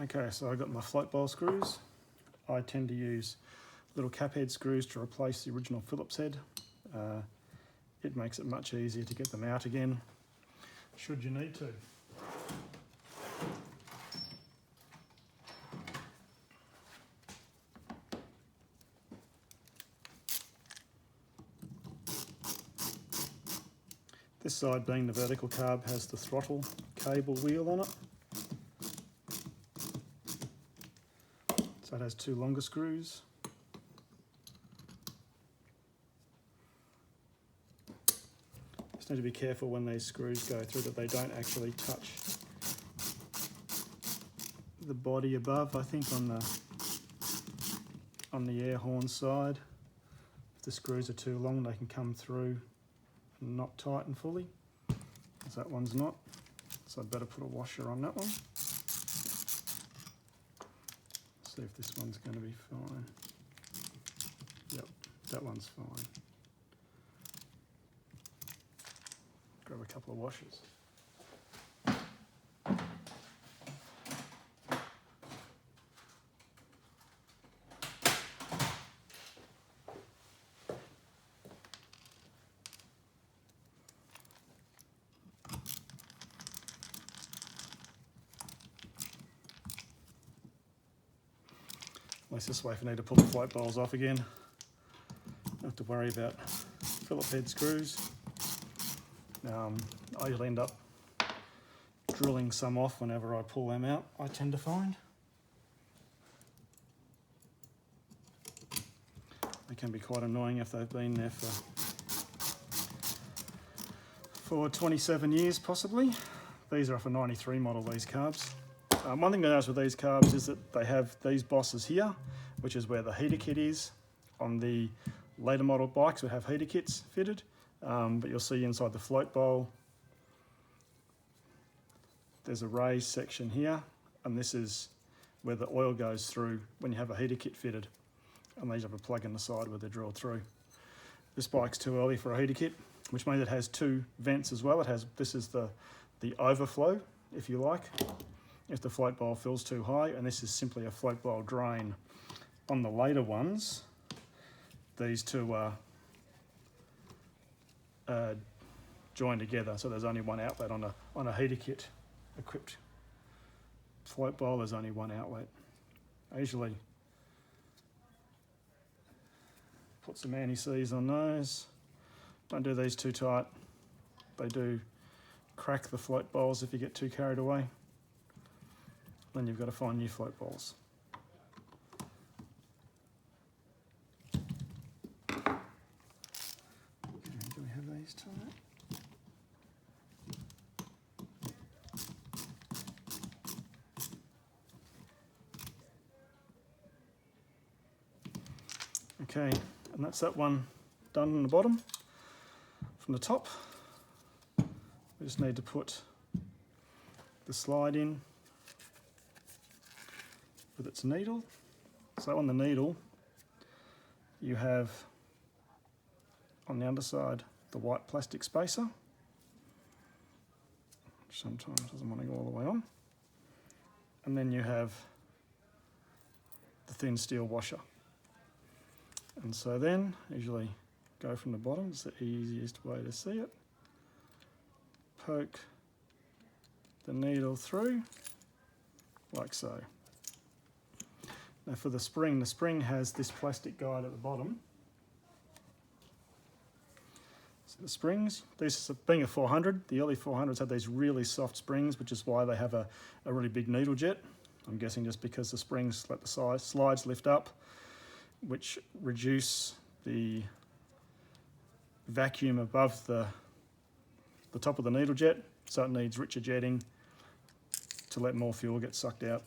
Okay, so I've got my float bowl screws. I tend to use little cap head screws to replace the original Phillips head. It makes it much easier to get them out again, should you need to. This side, being the vertical carb, has the throttle cable wheel on it. So it has two longer screws. Just need to be careful when these screws go through that they don't actually touch the body above. I think on the air horn side, if the screws are too long, they can come through and not tighten fully, because that one's not. So I'd better put a washer on that one. See if this one's going to be fine. Yep, that one's fine. Grab a couple of washers. At least this way, if I need to pull the float bowls off again, don't have to worry about Phillips head screws. I usually end up drilling some off whenever I pull them out, I tend to find. They can be quite annoying if they've been there for 27 years possibly. These are off a 93 model, these carbs. One thing to notice with these carbs is that they have these bosses here, which is where the heater kit is. On the later model bikes we have heater kits fitted, but you'll see inside the float bowl there's a raised section here, and this is where the oil goes through when you have a heater kit fitted, and these have a plug in the side where they're drilled through. This bike's too early for a heater kit, which means it has two vents as well. This is the overflow, if you like, if the float bowl fills too high, and this is simply a float bowl drain. On the later ones, these two are joined together, so there's only one outlet on a heater kit equipped float bowl. There's only one outlet. I usually put some anti-seize on those. Don't do these too tight. They do crack the float bowls if you get too carried away. Then you've got to find new float bowls. Okay, do we have these tight? Okay, and that's that one done on the bottom. From the top, we just need to put the slide in with its needle. So on the needle, you have on the underside the white plastic spacer, which sometimes doesn't want to go all the way on. And then you have the thin steel washer. And so then, usually go from the bottom, it's the easiest way to see it. Poke the needle through, like so. Now for the spring has this plastic guide at the bottom. So the springs, these being a 400, the early 400s had these really soft springs, which is why they have a really big needle jet. I'm guessing just because the springs let the slides lift up, which reduce the vacuum above the top of the needle jet, so it needs richer jetting to let more fuel get sucked out.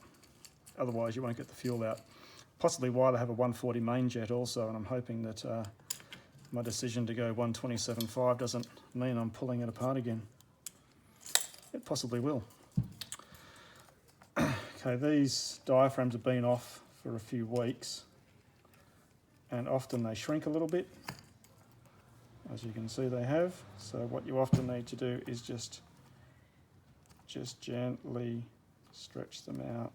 Otherwise you won't get the fuel out. Possibly why they have a 140 main jet also, and I'm hoping that my decision to go 127.5 doesn't mean I'm pulling it apart again. It possibly will. Okay, these diaphragms have been off for a few weeks, and often they shrink a little bit, as you can see they have. So what you often need to do is just gently stretch them out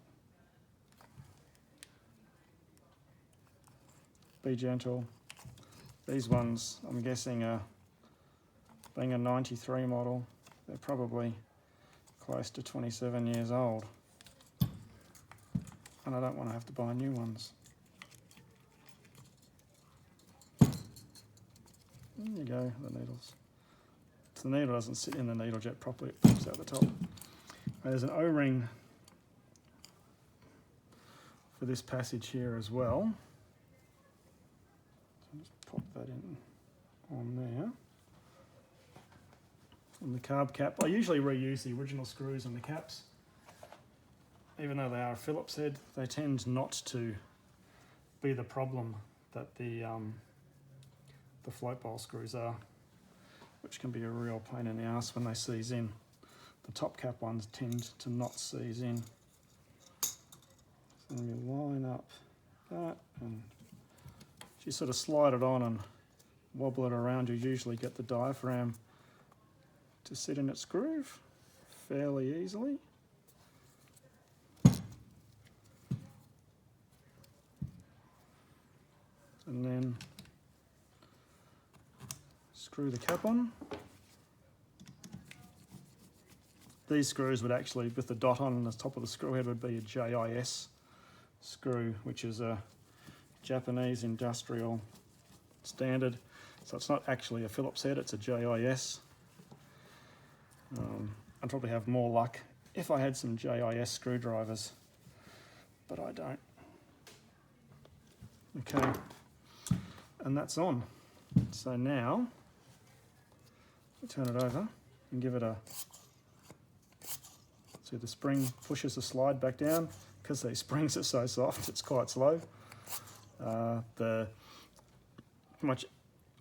be gentle. These ones, I'm guessing, being a 93 model, they're probably close to 27 years old. And I don't want to have to buy new ones. There you go, the needles. So the needle doesn't sit in the needle jet properly, it pops out the top. There's an O-ring for this passage here as well. So just pop that in on there. And the carb cap, I usually reuse the original screws and the caps. Even though they are a Phillips head, they tend not to be the problem that the float bowl screws are, which can be a real pain in the ass when they seize in. The top cap ones tend to not seize in. So you line up that, and if you sort of slide it on and wobble it around, you usually get the diaphragm to sit in its groove fairly easily. And then screw the cap on. These screws would actually, with the dot on the top of the screw head, would be a JIS screw, which is a Japanese industrial standard. So it's not actually a Phillips head, it's a JIS. I'd probably have more luck if I had some JIS screwdrivers, but I don't. Okay, and that's on. So now, we turn it over and give it a, see the spring pushes the slide back down. Because these springs are so soft, it's quite slow. Pretty much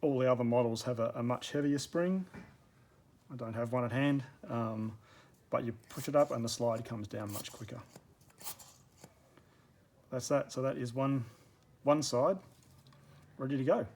all the other models have a much heavier spring. I don't have one at hand, but you push it up and the slide comes down much quicker. That's that. So that is one side ready to go.